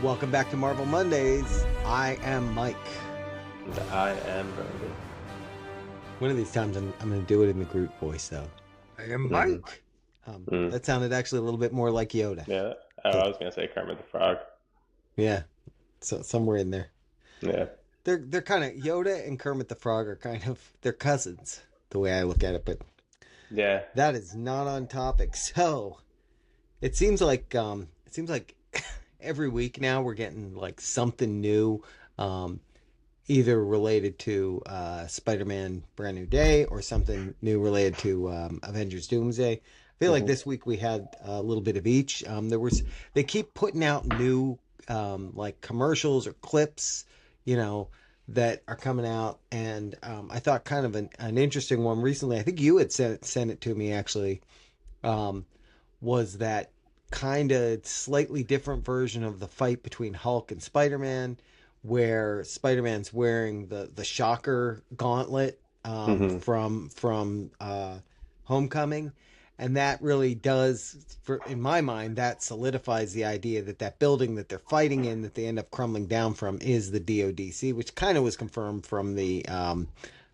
Welcome back to Marvel Mondays. I am Mike. And I am Brandon. One of these times I'm going to do it in the Groot voice, though. I am Mhm. Mike. Mm. That sounded actually a little bit more like Yoda. Yeah. Oh, I was gonna say Kermit the Frog. Yeah, so somewhere in there. Yeah. They're kind of Yoda and Kermit the Frog are kind of they're cousins, the way I look at it. But Yeah. that is not on topic. So it seems like every week now we're getting like something new. Um, Either related to Spider-Man Brand New Day or something new related to Avengers Doomsday. I feel like hmm this week we had a little bit of each. They keep putting out new like commercials or clips, you know, that are coming out, and I thought kind of an interesting one recently. I think you had sent it to me actually. Um, was that kind of slightly different version of the fight between Hulk and Spider-Man, where Spider-Man's wearing the Shocker gauntlet hmm from Homecoming, and that really does, in my mind, that solidifies the idea that that building that they're fighting in, that they end up crumbling down from, is the DODC, which kind of was confirmed from the, I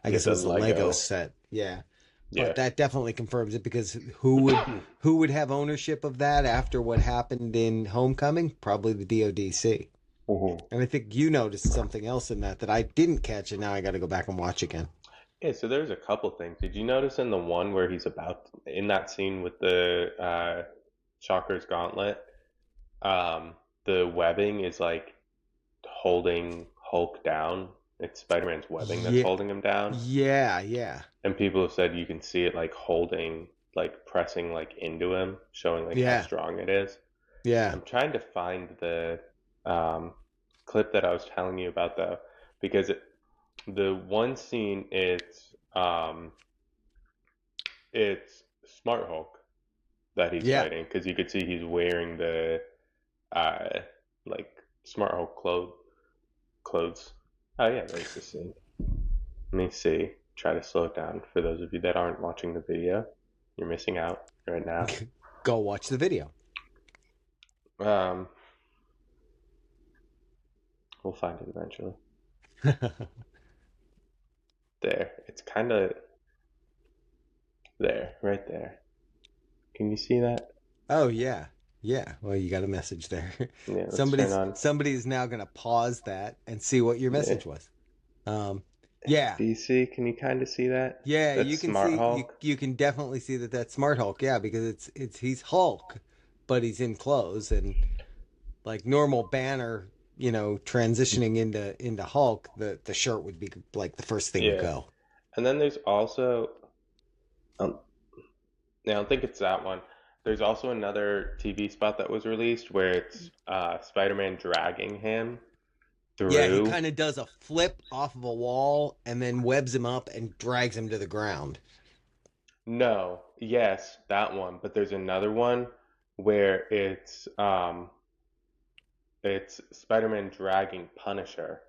Yeah, guess it the was the Lego Lego. set, yeah. Yeah. But that definitely confirms it, because who would have ownership of that after what happened in Homecoming? Probably the DODC. hmm And I think you noticed something else in that I didn't catch, and now I got to go back and watch again. Yeah, so there's a couple things. Did you notice in the one where he's about in that scene with the Shocker's gauntlet, the webbing is like holding Hulk down. It's Spider-Man's webbing that's Yeah, holding him down. yeah. And people have said you can see it like holding, like pressing like into him, showing like how Yeah, strong it is. yeah. I'm trying to find the um, clip that I was telling you about though, because the one scene it's Smart Hulk that he's Yeah. fighting because you could see he's wearing the uh like Smart Hulk clothes. Oh yeah, there's the scene. Let me see. Try to slow it down for those of you that aren't watching the video. You're missing out right now. Go watch the video. Um, we'll find it eventually. There. It's kind of there, right there. Can you see that? Oh yeah. Yeah. Well, you got a message there. Yeah, let's turn Somebody's on. somebody's now going to pause that and see what your Yeah. message was. Um, yeah. Do you see? Can you kind of see that? Yeah, That's you can Smart see you Hulk. you can definitely see that that's Smart Hulk. Yeah, because it's he's Hulk, but he's in clothes, and like normal Banner, transitioning into Hulk, the shirt would be like the first thing to Yeah. go. And then there's also, um, I don't think it's that one. There's also another TV spot that was released where it's Spider-Man dragging him Yeah, he through. kind of does a flip off of a wall and then webs him up and drags him to the ground. No, yes, that one. But there's another one where it's Spider-Man dragging Punisher.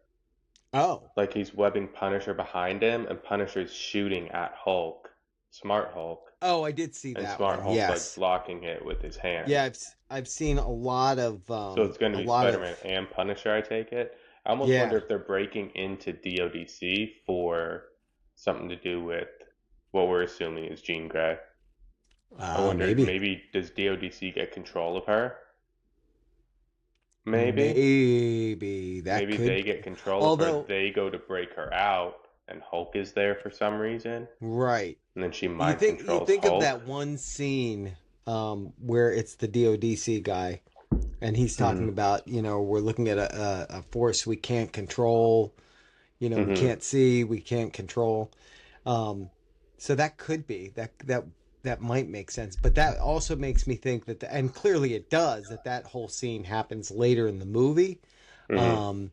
Oh, Like he's webbing Punisher behind him, and Punisher's shooting at Hulk, Smart Hulk, oh, I did see and that Smart one. Hulk's like Yes, blocking it with his yeah, hand. I've seen a lot of So it's going to a be lot of Spider-Man and Punisher, I take it. I almost wonder yeah, if they're breaking into DODC for something to do with what we're assuming is Jean Grey. I wonder, maybe. maybe does DODC get control of her? Maybe. Maybe that Maybe they could. get control of her. Although, They go to break her out, and Hulk is there for some reason. right. And then she You mind think you controls think of Hulk. that one scene where it's the DODC guy and he's talking hmm about, we're looking at a force we can't control, we hmm can't see, we can't control. Um, so that could be that might make sense, but that also makes me think and clearly it does, that whole scene happens later in the movie. hmm Um,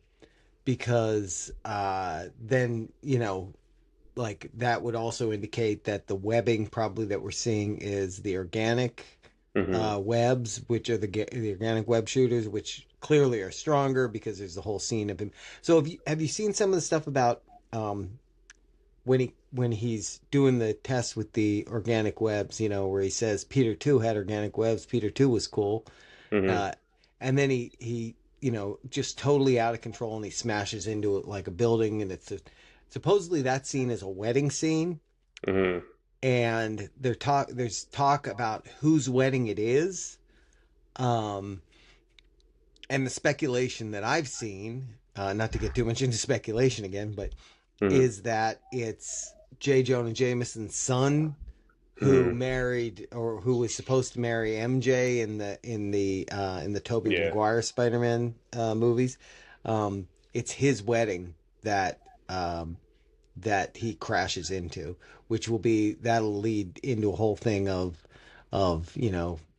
because then like that would also indicate that the webbing probably that we're seeing is the organic hmm webs, which are the organic web shooters, which clearly are stronger because there's the whole scene of him. So have you seen some of the stuff about when he's doing the test with the organic webs, where he says Peter 2 had organic webs, Peter 2 was cool, hmm uh, and then he just totally out of control, and he smashes into it like a building, and supposedly that scene is a wedding scene, Hmm. and there's talk about whose wedding it is. Um, and the speculation that I've seen, not to get too much into speculation again, but Hmm. is that it's J. Jonah Jameson's son who Hmm. married, or who was supposed to marry MJ in the Tobey Yeah. Maguire Spider-Man movies. It's his wedding that um, that he crashes into, which that'll lead into a whole thing of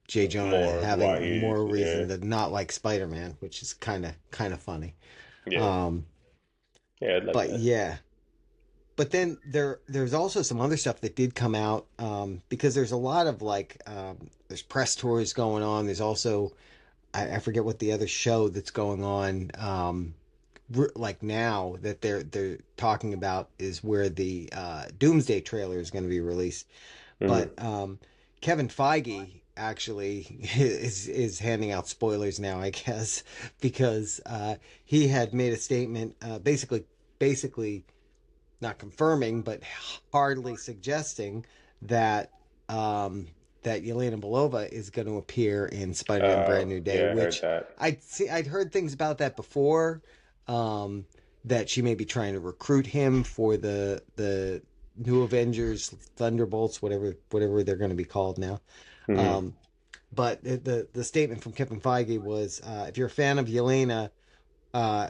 Jay Jonah More why having he's, more yeah. reason to not like Spider-Man, which is kind of funny. Yeah. Um, Yeah, I'd like but that. yeah, but then there's also some other stuff that did come out, because there's a lot of there's press tours going on. There's also, I forget what the other show that's going on, like now that they're talking about, is where the Doomsday trailer is going to be released. Hmm. But Kevin Feige actually is handing out spoilers now, I guess, because he had made a statement, basically not confirming, but hardly suggesting that um, that Yelena Belova is going to appear in Spider-Man: Brand Oh, New Day, yeah, I heard which that. I'd heard things about that before, um, that she may be trying to recruit him for the new Avengers, Thunderbolts, whatever they're going to be called now. Hmm. Um, but the statement from Kevin Feige was, if you're a fan of Yelena, uh,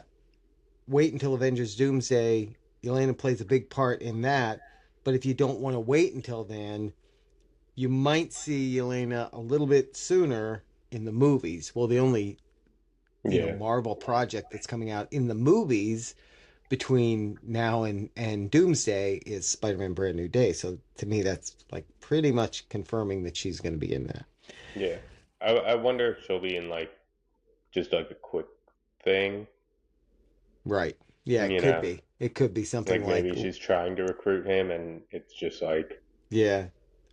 wait until Avengers Doomsday. Yelena plays a big part in that. But if you don't want to wait until then, you might see Yelena a little bit sooner in the movies. Well, the only, Yeah. Marvel project that's coming out in the movies between now and Doomsday is Spider-Man Brand New Day. So to me, that's like pretty much confirming that she's going to be in that. Yeah. I wonder if she'll be in like just like a quick thing, Right. Yeah, it you could know, be. It could be something like like, maybe she's trying to recruit him and it's just like, yeah,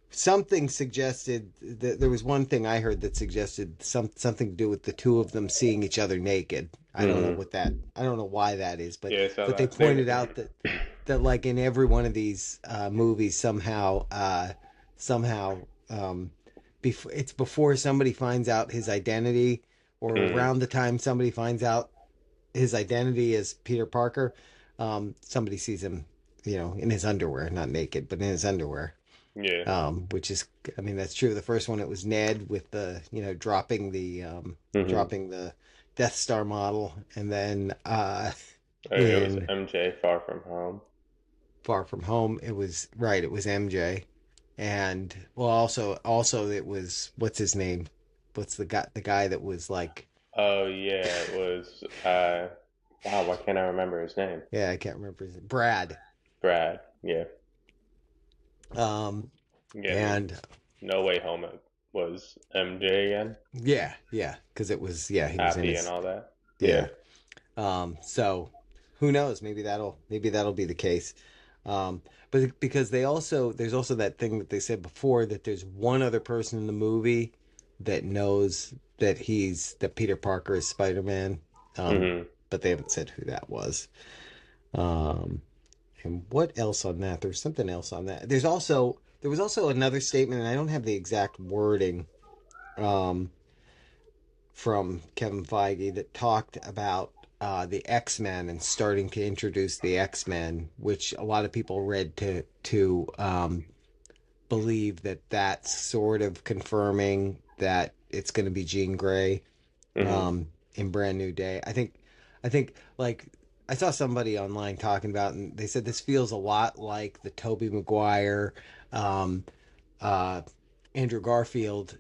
something suggested that there was one thing I heard that suggested something to do with the two of them seeing each other naked. I don't know hmm. what that. I don't know why that is, Yeah, so but they that they, pointed out that like in every one of these movies, somehow it's before somebody finds out his identity, or mm, around the time somebody finds out his identity as Peter Parker. Somebody sees him, in his underwear, not naked, but in his underwear. yeah. Which is, I mean, that's true. The first one, it was Ned with the, Hmm. dropping the Death Star model, and then It was in MJ Far From Home. Far From Home, it was MJ, and well, also it was, what's his name? What's the guy that was like, Oh yeah, it was wow, why can't I remember his name? yeah, I can't remember his name. Brad. Brad. Yeah. Um, Again, and No Way Home it was MJ again. yeah, because he was in Happy and his, all that. Yeah. yeah. So who knows? Maybe that'll be the case. But because there's also that thing that they said before, that there's one other person in the movie that knows that Peter Parker is Spider-Man. Um, Hmm. but they haven't said who that was. Um, and what else on that? There's something else on that. There was also another statement, and I don't have the exact wording. Um, from Kevin Feige, that talked about the X-Men and starting to introduce the X-Men, which a lot of people read to believe that that's sort of confirming that it's going to be Jean Grey, Hmm. in Brand New Day. I think like I saw somebody online talking about, and they said this feels a lot like the Tobey Maguire, um, uh, Andrew Garfield,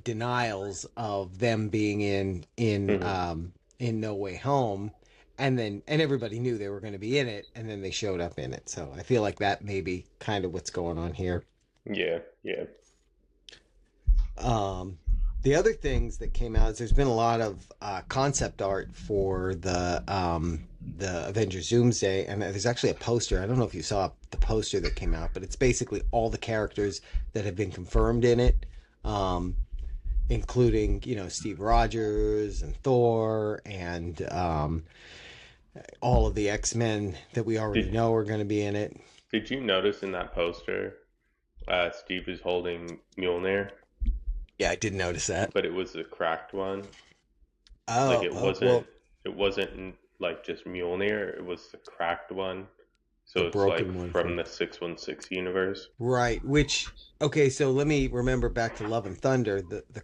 denials of them being Hmm. in No Way Home, and everybody knew they were going to be in it, and then they showed up in it. So I feel like that may be kind of what's going on here. Yeah. Yeah. Um, the other things that came out is there's been a lot of concept art for the Avengers Doomsday, and there's actually a poster. I don't know if you saw the poster that came out, but it's basically all the characters that have been confirmed in it. Um, including Steve Rogers and Thor and all of the X-Men that we already Did know are going to be in it. did you notice in that poster, Steve is holding Mjolnir, Yeah, I did notice that. but it was a cracked one. Like Oh, it oh wasn't well, like just Mjolnir, it was the cracked one. the So it's like broken one from from the 616 universe. right. Which okay, so let me remember back to Love and Thunder. The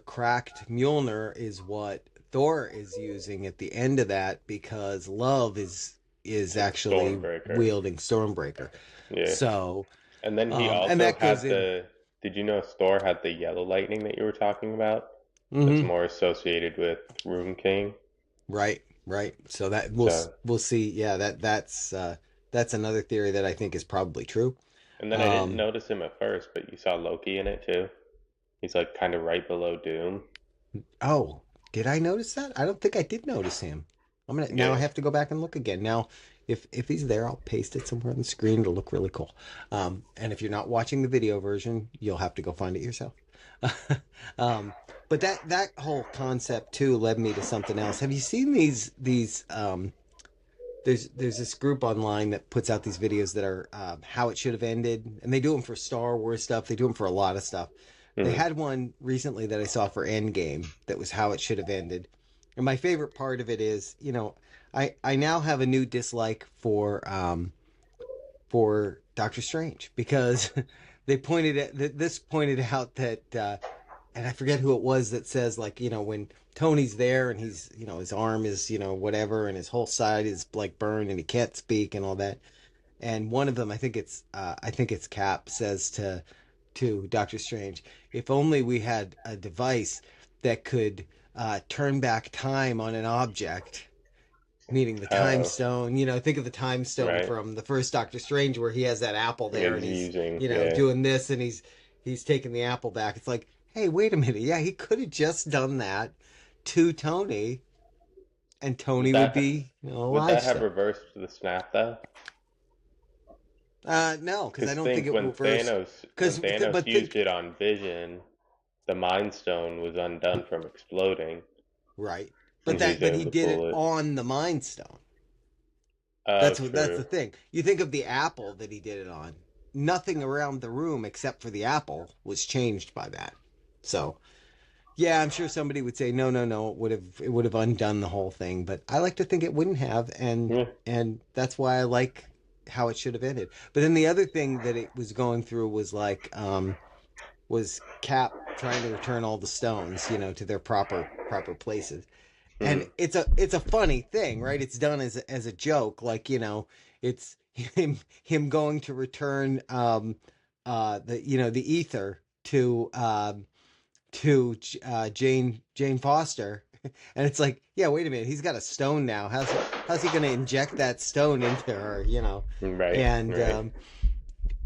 cracked Mjolnir is what Thor is using at the end of that because Love is It's actually Stormbreaker. wielding Stormbreaker. Yeah. So, And then he and also that goes had in. did you know Thor had the yellow lightning that you were talking about? That's Hmm. more associated with Rune King. Right, right. So that So, we'll see. Yeah, that's another theory that I think is probably true. and then I didn't Um, notice him at first, but you saw Loki in it too. He's like kind of right below Doom. oh, did I notice that? I don't think I did notice him. Now I Yeah. have to go back and look again. Now, if he's there, I'll paste it somewhere on the screen. It'll look really cool. And if you're not watching the video version, you'll have to go find it yourself. um, but that whole concept too led me to something else. Have you seen these? There's this group online that puts out these videos that are how it should have ended, and they do them for Star Wars stuff. They do them for a lot of stuff. They Hmm. had one recently that I saw for Endgame that was how it should have ended. And my favorite part of it is, I now have a new dislike for Doctor Strange because they pointed at this pointed out that and I forget who it was that says like when Tony's there and he's his arm is whatever and his whole side is like burned and he can't speak and all that, and one of them I think it's Cap says to Doctor Strange, if only we had a device that could turn back time on an object, meaning the time Oh, stone. Think of the time stone right. from the first Doctor Strange where he has that apple Yeah, there and he's he's using, yeah. doing this and he's taking the apple back. It's like, hey, wait a minute. Yeah, he could have just done that to Tony and Would Tony would that be would alive that have still. reversed the snap though? No, because I Because don't think think it reversed. When Because Thanos but used think it on Vision, the Mind Stone was undone from exploding, right, and he was but able he to did it pull it. on the Mind Stone. Oh, That's true. the thing. You think of the apple that he did it on. Nothing around the room except for the apple was changed by that. So yeah, I'm sure somebody would say no, no, no. It would have undone the whole thing, but I like to think it wouldn't have, and Yeah. that's why I like how it should have ended. But then the other thing that it was going through was like was Cap trying to return all the stones, to their proper places. And Hmm. it's a funny thing, right? It's done as a joke, like it's him going to return the ether to Jane Foster, and it's like, yeah, wait a minute, he's got a stone now. How's he going to inject that stone into her? Right. And Right.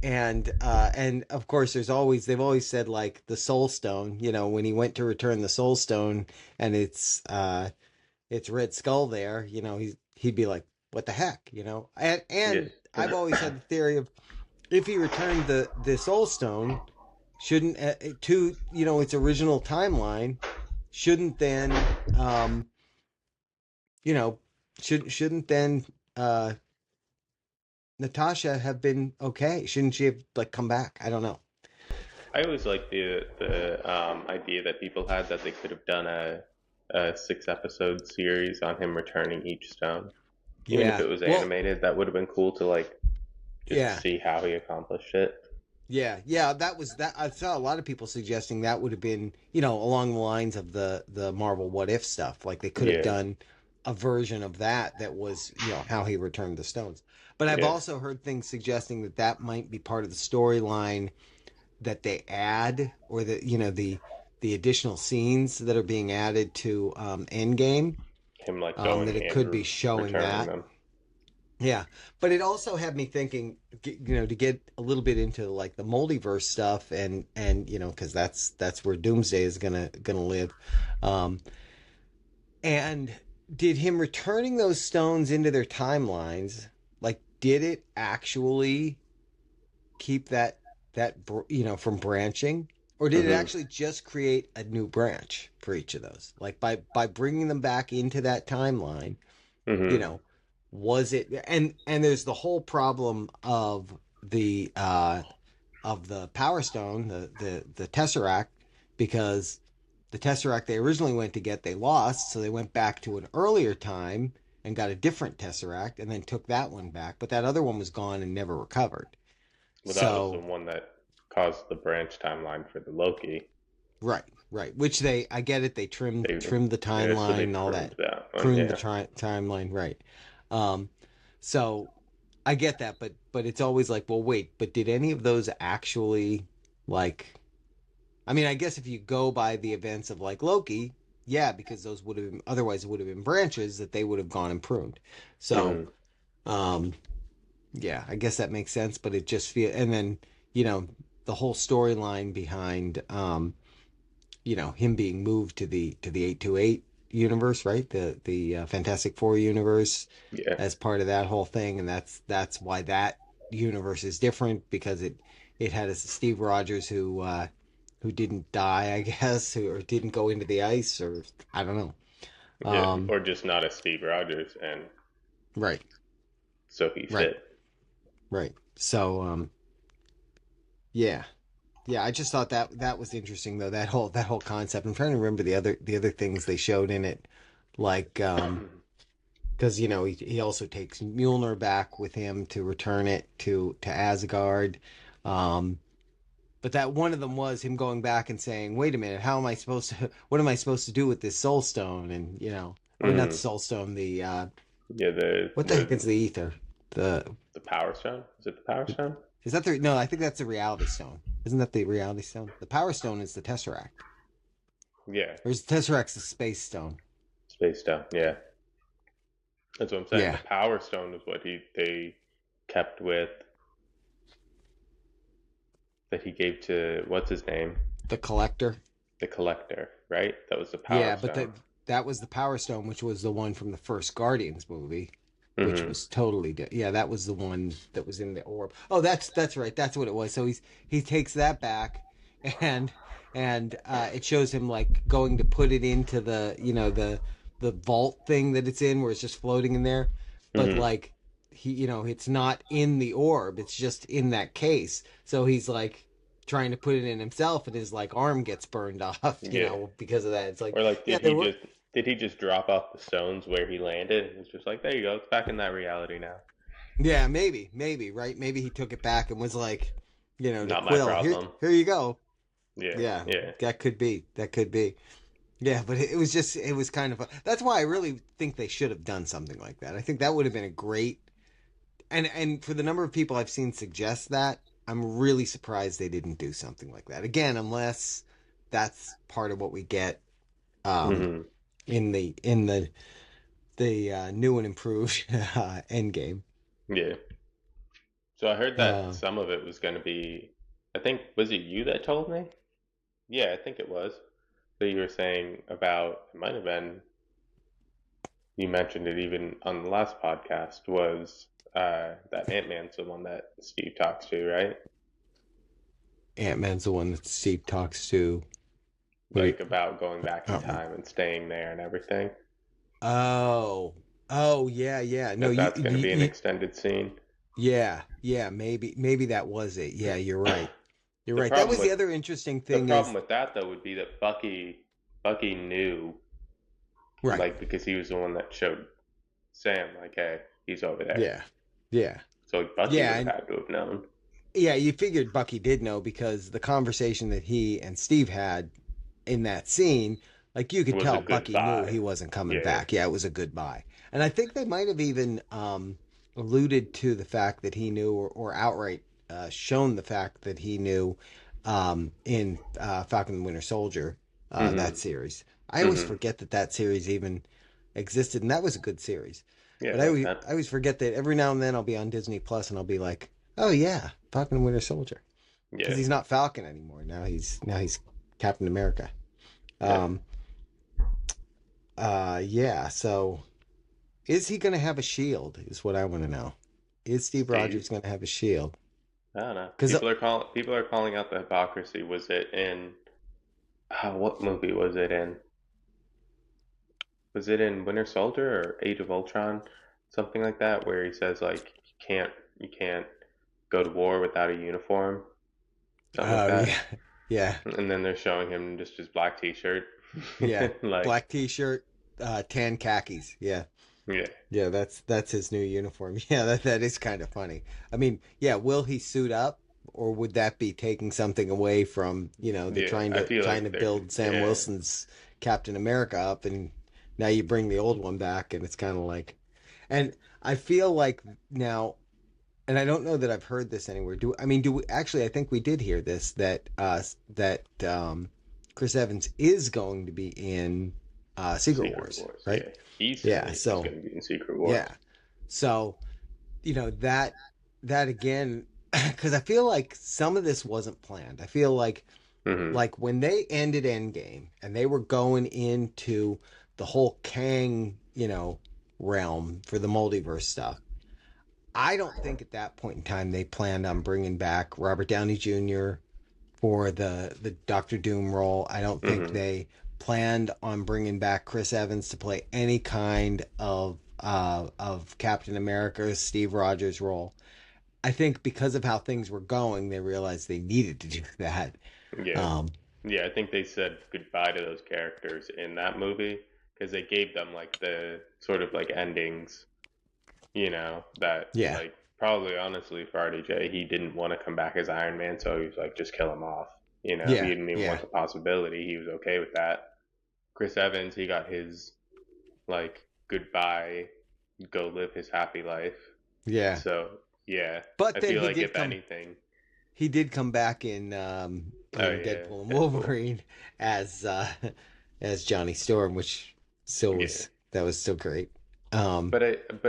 and of course they've always said like the soul stone, when he went to return the soul stone and it's Red Skull there, he'd be like, what the heck, Yes. and I've always had the theory of if he returned the soul stone, shouldn't to its original timeline, shouldn't then you know shouldn't then uh Natasha have been okay? Shouldn't she have like come back? I don't know. I always like the idea that people had that they could have done a 6 episode series on him returning each stone. Even if Yeah. it was Well, animated, that would have been cool to like just yeah. see how he accomplished it. Yeah, yeah, that was that. I saw a lot of people suggesting that would have been, along the lines of the Marvel What If stuff. Like they could have Yeah. done a version of that was, how he returned the stones. But I've Yeah. also heard things suggesting that that might be part of the storyline that they add, or the additional scenes that are being added to Endgame. Him like going That it could be and showing returning that. them. Yeah, but it also had me thinking, to get a little bit into like the multiverse stuff, and because that's where Doomsday is gonna live. Um, and did him returning those stones into their timelines, like, did it actually keep that from branching? Or did it Hmm. actually just create a new branch for each of those? Like by bringing them back into that timeline, you Hmm. know, was it and there's the whole problem of the Power Stone, the Tesseract, because the Tesseract they originally went to get they lost, so they went back to an earlier time and got a different Tesseract and then took that one back, but that other one was gone and never recovered. Well, that was the So one that caused the branch timeline for the Loki. right, right. Which they, I get it. They They, trimmed the yeah, so they timeline and all pruned that, that one. pruned the Yeah. timeline. Right. Um, so I get that, but it's always like, well, wait, but did any of those actually like? I mean, I guess if you go by the events of like Loki, yeah, because those would have been, otherwise it would have been branches that they would have gone and pruned. So, Hmm. um, yeah, I guess that makes sense. But it just feel, and then you know the whole storyline behind him being moved to the 828 universe, right? The Fantastic Four universe Yeah. as part of that whole thing, and that's why that universe is different because it had a Steve Rogers who didn't die, I guess, or didn't go into the ice, or I don't know. Yeah. Um, Or just not a Steve Rogers, and right, so he right, fit. right. So yeah, yeah. I just thought that was interesting though. That whole concept. I'm trying to remember the other things they showed in it, like because he also takes Mjolnir back with him to return it to Asgard. Um, but that one of them was him going back and saying, "Wait a minute, how am I supposed to? What am I supposed to do with this Soul Stone?" And or not the Hmm. Soul Stone, the Yeah. The what the heck is the Ether? The the Power Stone. Is it the Power Stone? is that the no? I think that's the Reality Stone. Isn't that the Reality Stone? The Power Stone is the Tesseract, Yeah. or is the Tesseract the Space Stone? Space Stone. Yeah. That's what I'm saying. The Yeah, Power Stone was what he they kept with that he gave to what's his name, the Collector. the Collector, right? That was the Power Yeah, but Stone. that was the Power Stone, which was the one from the first Guardians movie, which Hmm. was totally yeah. That was the one that was in the orb. Oh, that's right. That's what it was. So he takes that back, and it shows him like going to put it into the the vault thing that it's in, where it's just floating in there, but Hmm. like it's not in the orb. It's just in that case. So he's like trying to put it in himself and his like arm gets burned off, Yeah. because of that. It's like, Or like, yeah, there were, did he just drop off the stones where he landed? It's just like, there you go. It's back in that reality now. yeah, maybe, right? Maybe he took it back and was like, to Not my Quill, problem. here you go. Yeah. Yeah, Yeah. that could be. Yeah, but it was just, it was kind of, that's why I really think they should have done something like that. I think that would have been a great, and for the number of people I've seen suggest that, I'm really surprised they didn't do something like that. Again, unless that's part of what we get um, Hmm. in the new and improved Endgame. Yeah. So I heard that Uh, some of it was going to be, I think, was it you that told me? Yeah, I think it was. That you were saying about, it might have been, you mentioned it even on the last podcast, was that Ant-Man's the one that Steve talks to, right? Ant-Man's the one that Steve talks to. What do you, Like about going back in oh, time and staying there and everything. oh, oh, yeah, yeah. No, That that's going to be an you, extended scene. yeah. Maybe that was it. Yeah, you're right. You're The right. That problem was the with other interesting the thing problem is with that though would be that Bucky knew, right. like, because he was the one that showed Sam, like, hey, he's over there. Yeah, yeah, So Bucky would yeah, have and had to have known. yeah. You figured Bucky did know because the conversation that he and Steve had in that scene, like you It could was a tell Bucky knew goodbye. he wasn't coming Yeah. back. Yeah, it was a goodbye. And I think they might have even alluded to the fact that he knew, or outright shown the fact that he knew in Falcon and the Winter Soldier, that Hmm. series. I always Hmm. forget that series even existed, and that was a good series. Yeah, But that was that. I always forget that every now and then I'll be on Disney Plus and I'll be like, oh yeah, Falcon and Winter Soldier, because Yeah. he's not Falcon anymore. Now he's Captain America. Yeah. Um, yeah. So, is he going to have a shield? Is what I want to know. Is Steve Steve. Rogers going to have a shield? I don't know. Because People are calling out the hypocrisy. Was it in what movie was it in? Was it in Winter Soldier or Age of Ultron? Something like that, where he says like you can't go to war without a uniform, something like oh that. yeah, yeah, And then they're showing him just his black t-shirt. yeah, Like, black t-shirt, tan khakis. Yeah, yeah, yeah, that's his new uniform. Yeah, that is kind of funny. I mean, yeah, will he suit up, or would that be taking something away from the yeah. I feel trying to like they're, build Sam yeah, Wilson's Captain America up, and now you bring the old one back, and it's kind of like, and I feel like now, and I don't know that I've heard this anywhere. Do we actually? I think we did hear this that Chris Evans is going to be in Secret Secret Wars, Wars. right? Yeah, he said Yeah. he was So going to be in Secret Wars. yeah. So that again, because I feel like some of this wasn't planned. I feel Hmm. like when they ended Endgame and they were going into the whole Kang realm for the multiverse stuff. I don't think at that point in time they planned on bringing back Robert Downey Jr. for the Doctor Doom role. I don't think Hmm. they planned on bringing back Chris Evans to play any kind of Captain America's Steve Rogers role. I think because of how things were going, they realized they needed to do that. Yeah, Um, yeah. I think they said goodbye to those characters in that movie because they gave them like the sort of like endings, that yeah, like probably honestly for RDJ, he didn't want to come back as Iron Man, so he was like, just kill him off. He yeah, didn't even yeah, want the possibility. He was okay with that. Chris Evans, he got his like goodbye, go live his happy life. yeah. So yeah, But I then feel like if anything, he did come back oh in yeah, Deadpool and Deadpool, Wolverine as as Johnny Storm, which still yeah. was that was still great. Um, But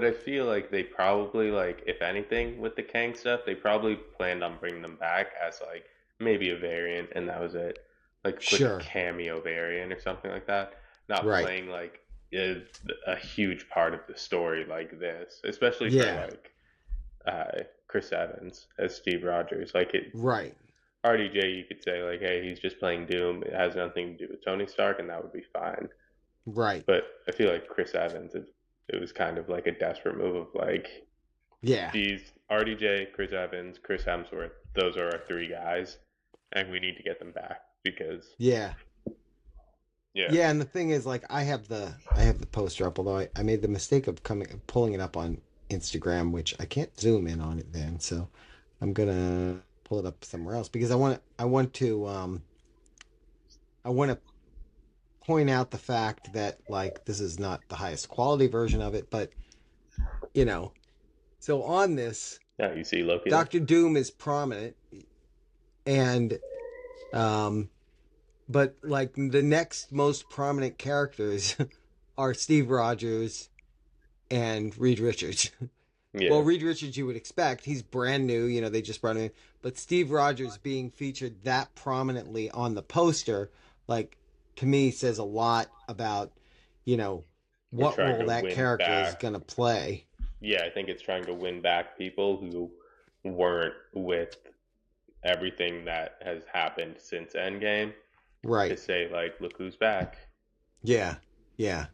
I feel like they probably like if anything with the Kang stuff, they probably planned on bringing them back as like maybe a variant, and that was it, like a quick sure, cameo variant or something like that. Not right, playing like a huge part of the story like this, especially for yeah, like Chris Evans as Steve Rogers. Like it, right, RDJ, you could say like, hey, he's just playing Doom. It has nothing to do with Tony Stark, and that would be fine. right, But I feel like Chris Evans, it was kind of like a desperate move of like yeah, these RDJ, Chris Evans, Chris Hemsworth. Those are our three guys, and we need to get them back because yeah. yeah, Yeah, and the thing is, like, I have the poster up, although I made the mistake of pulling it up on Instagram, which I can't zoom in on it then, so I'm gonna pull it up somewhere else because I want to point out the fact that like this is not the highest quality version of it, but you know, so on this, yeah. You see Loki there. Doctor Doom is prominent, and um, but like the next most prominent characters are Steve Rogers and Reed Richards. Well, Yeah, Reed Richards, you would expect. He's brand new. They just brought him in. But Steve Rogers being featured that prominently on the poster, like, to me, says a lot about, you know, we're what trying role to that win character is back. going to play. Yeah, I think it's trying to win back people who weren't with everything that has happened since Endgame to Right. say like, look who's back. Yeah. Yeah.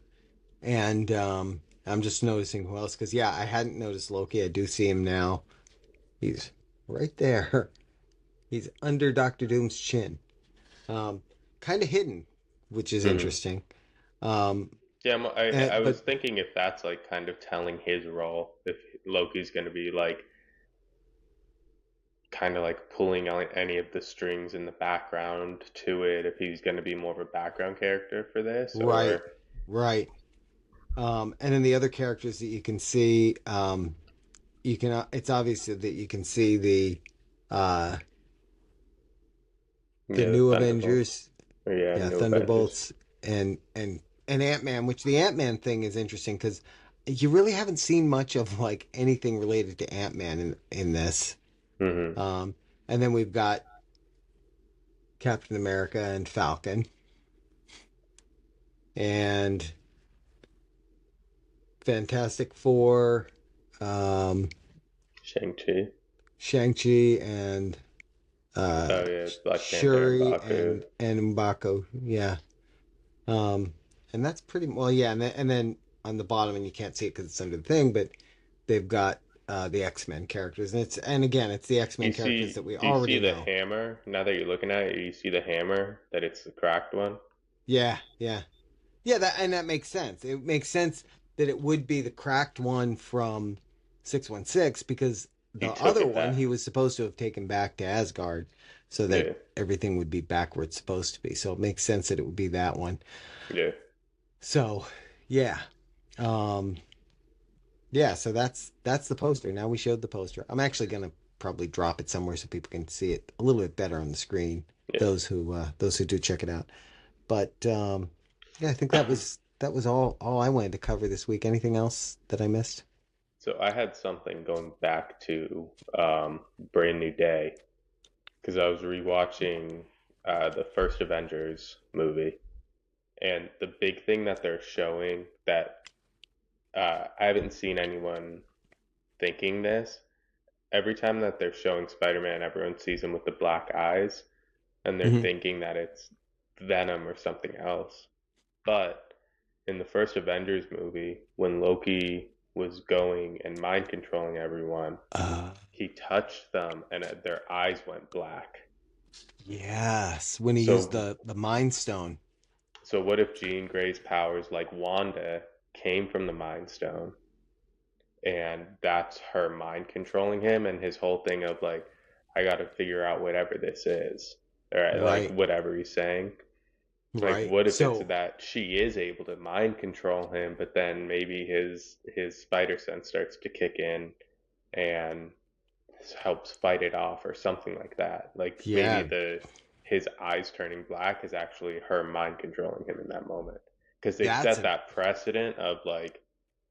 And I'm just noticing who else, because, yeah, I hadn't noticed Loki. I do see him now. He's right there. He's under Doctor Doom's chin. Um, kind of hidden, which is Hmm. interesting. Um, Yeah, I was but thinking if that's like kind of telling his role, if Loki's going to be like kind of like pulling on any of the strings in the background to it, if he's going to be more of a background character for this, right, or right. And then the other characters that you can see, you can. It's obvious that you can see uh, the yeah, the new Thunderbolts, Avengers, or yeah, yeah, New Avengers. Thunderbolts, and Ant Man. Which the Ant Man thing is interesting because you really haven't seen much of like anything related to Ant Man in this. Hmm. Um, and then we've got Captain America and Falcon and Fantastic Four. Um, Shang-Chi. Shang-Chi and uh Oh yeah, Black Panther and Shuri Baku. and M'Baku. Yeah. Um, and that's pretty well, yeah. And then on the bottom, and you can't see it because it's under the thing, but they've got the X-Men characters, and again, it's the You X-Men characters see, that we do you see already the know. hammer? Now that you're looking at it, you see the hammer that it's the cracked one. Yeah, yeah, yeah. That makes sense. It makes sense that it would be the cracked one from 616 because He the took other it one he back. was supposed to have taken back to Asgard, so that Yeah, everything would be backwards supposed to be. So it makes sense that it would be that one. yeah. So, yeah. Um, Yeah, so that's the poster. Now we showed the poster. I'm actually gonna probably drop it somewhere so people can see it a little bit better on the screen. Yeah. Those who do check it out. But yeah, I think that was all I wanted to cover this week. Anything else that I missed? So I had something going back to Brand New Day because I was rewatching the first Avengers movie, and the big thing that they're showing that I haven't seen anyone thinking this. Every time that they're showing Spider-Man, everyone sees him with the black eyes, and they're Hmm. thinking that it's Venom or something else. But in the first Avengers movie, when Loki was going and mind controlling everyone, Uh, he touched them and their eyes went black. yes, when he used So, the Mind Stone. so what if Jean Grey's powers, like Wanda, came from the Mind Stone, and that's her mind controlling him, and his whole thing of like, I got to figure out whatever this is, or like Right, whatever he's saying. Like, right. what if it's So that she is able to mind control him, but then maybe his spider sense starts to kick in and helps fight it off or something like that. Like maybe yeah, the his eyes turning black is actually her mind controlling him in that moment. Because they've that's set a that precedent of like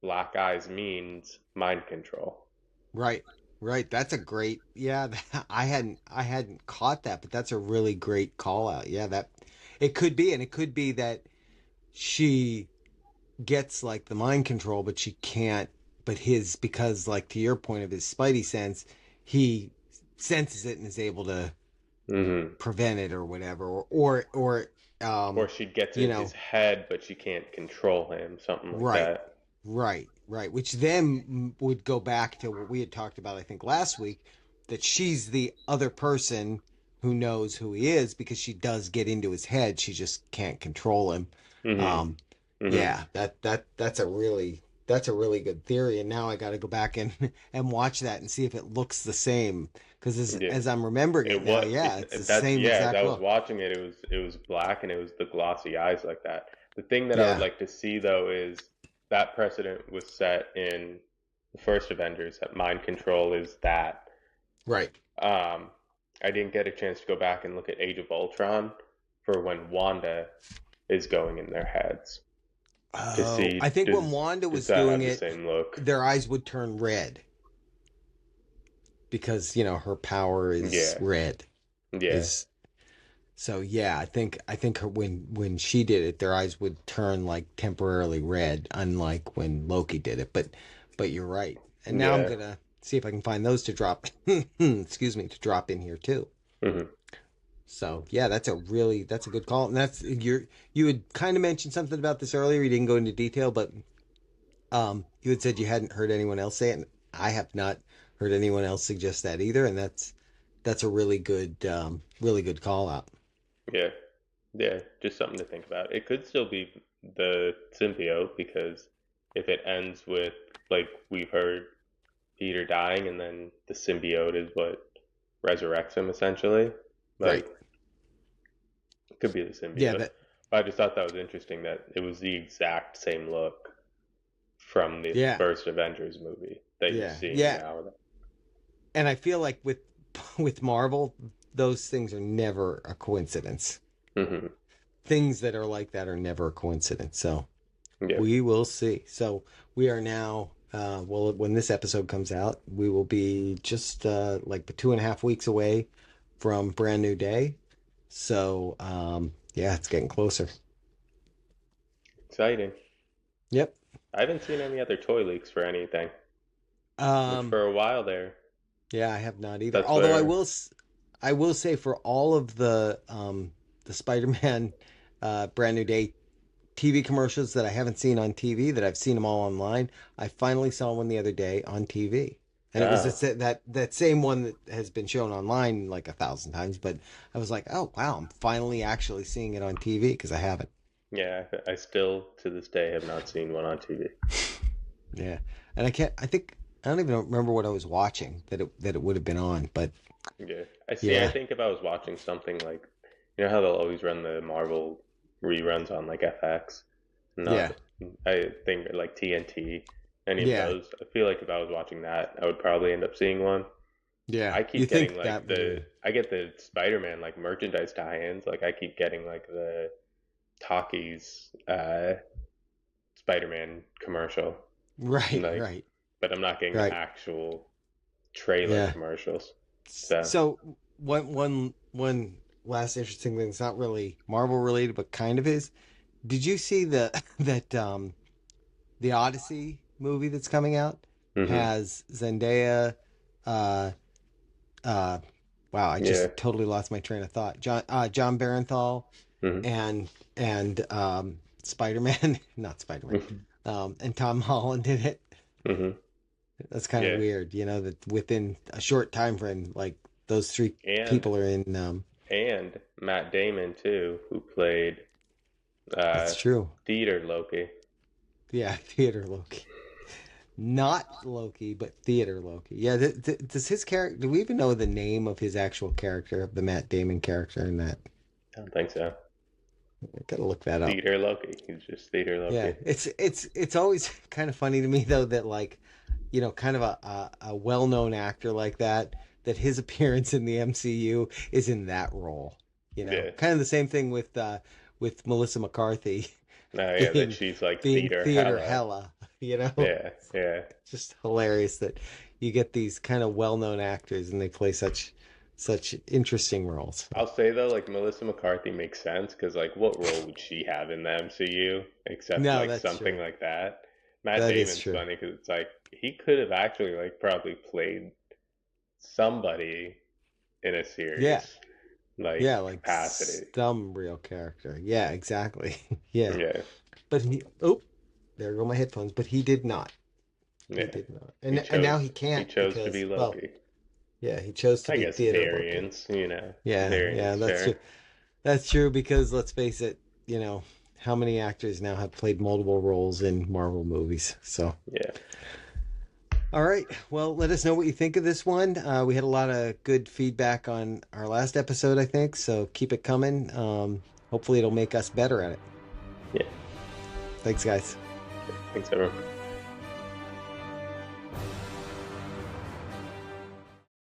black eyes means mind control. right, right. That's a great. Yeah, I hadn't caught that, but that's a really great call out. Yeah, that it could be, and it could be that she gets like the mind control, but she can't. But his because like to your point of his Spidey sense, he senses it and is able to Hmm. prevent it or whatever, or Or she gets you in know, his head, but she can't control him, something like right. that. Right, right. Which then would go back to what we had talked about, I think, last week, that she's the other person who knows who he is because she does get into his head. She just can't control him. Hmm. Um, Hmm. yeah, that's a really good theory. And now I got to go back and and watch that and see if it looks the same. Because as Yeah. as I'm remembering It it now, was yeah, it's the that's same yeah. As exact I was look. watching it, it was black and it was the glossy eyes like that. The thing that I would Yeah, like to see though is that precedent was set in the first Avengers that mind control is that. right. Um, I didn't get a chance to go back and look at Age of Ultron for when Wanda is going in their heads to Oh, I see think when does Wanda does was that doing have the it, same look? their eyes would turn red because her power is Yeah, red. yeah, Is so yeah. I think when she did it, their eyes would turn like temporarily red, unlike when Loki did it. But you're right. And now I'm yeah. gonna see if I can find those to drop. Excuse me, to drop in here too. Hmm. So yeah, that's a good call. And that's you had kind of mentioned something about this earlier. You didn't go into detail, but you had said you hadn't heard anyone else say it, and I have not heard anyone else suggest that either. And that's a really good call out. Yeah. Yeah, just something to think about. It could still be the symbiote because if it ends with, like we've heard, Peter dying and then the symbiote is what resurrects him essentially. Right. Like, it could be the Yeah. symbiote. That. But I just thought that was interesting that it was the exact same look from the Yeah. first Avengers movie that you're Yeah. seeing Yeah. now. And I feel like with Marvel, those things are never a coincidence. Hmm. Things that are like that are never a coincidence. So Yeah. we will see. So we are now. Well, when this episode comes out, we will be just like 2.5 weeks away from Brand New Day. So yeah, it's getting closer. Exciting. Yep. I haven't seen any other toy leaks for anything, which Um, for a while there. Yeah, I have not either. That's Although where, I will say for all of the Spider-Man Brand New Day TV commercials that I haven't seen on TV, that I've seen them all online. I finally saw one the other day on TV, and it was oh, that same one that has been shown online like 1,000 times. But I was like, oh wow, I'm finally actually seeing it on TV because I haven't. yeah, I still to this day have not seen one on TV. Yeah, and I can't. I don't even remember what I was watching that it would have been on. But Yeah. I see. I yeah, think if I was watching something like, you know how they'll always run the Marvel reruns on like FX? yeah, Not, I think like TNT, any of yeah, those. I feel like if I was watching that, I would probably end up seeing one. yeah. I You keep getting think like that would have? I get the Spider-Man like merchandise tie-ins. Like I keep getting like the Talkies Spider-Man commercial. Right, Like, right, but I'm not getting the right. actual trailer Yeah. commercials. So, So one last interesting thing. It's not really Marvel related, but kind of is. Did you see the that the Odyssey movie that's coming out hmm, has Zendaya? Uh, uh, wow, I yeah. just totally lost my train of thought. John Barenthal Hmm. and Spider Man, not Spider Man, and Tom Holland in it. Hmm. That's kind of Yeah. weird, that within a short time frame, like those three And people are in. and Matt Damon too, who played uh That's true. theater Loki. Yeah, theater Loki. Not Loki, but theater Loki. Yeah, does his character? Do we even know the name of his actual character, of the Matt Damon character in that? I don't think so. I gotta look that up. Theater Loki. He's just theater Yeah, Loki. it's always kind of funny to me though that like kind of a well-known actor like that, that his appearance in the MCU is in that role. Yeah. Kind of the same thing with Melissa McCarthy Oh yeah, that being she's like being theater theater hella. hella. Yeah, yeah. Just hilarious that you get these kind of well-known actors and they play such interesting roles. I'll say though, like Melissa McCarthy makes sense because like what role would she have in the MCU except No, like that's something true. like that? Matt That is Damon's true. funny because it's like he could have actually like probably played somebody in a Yeah. serious like Yeah, like capacity. some real character. Yeah, exactly. Yeah. Yeah, But oh, there go my headphones. But he did not. He yeah. did not. He And now chose he he can't chose to be because, well, Loki. yeah, he chose to I be guess theater Loki. variants, you know, Yeah, yeah, variants that's true. there. That's true because let's face it, how many actors now have played multiple roles in Marvel movies? So, Yeah. all right. Well, let us know what you think of this one. We had a lot of good feedback on our last episode, I think. So keep it coming. Hopefully, it'll make us better at it. Yeah. Thanks, guys. Thanks everyone.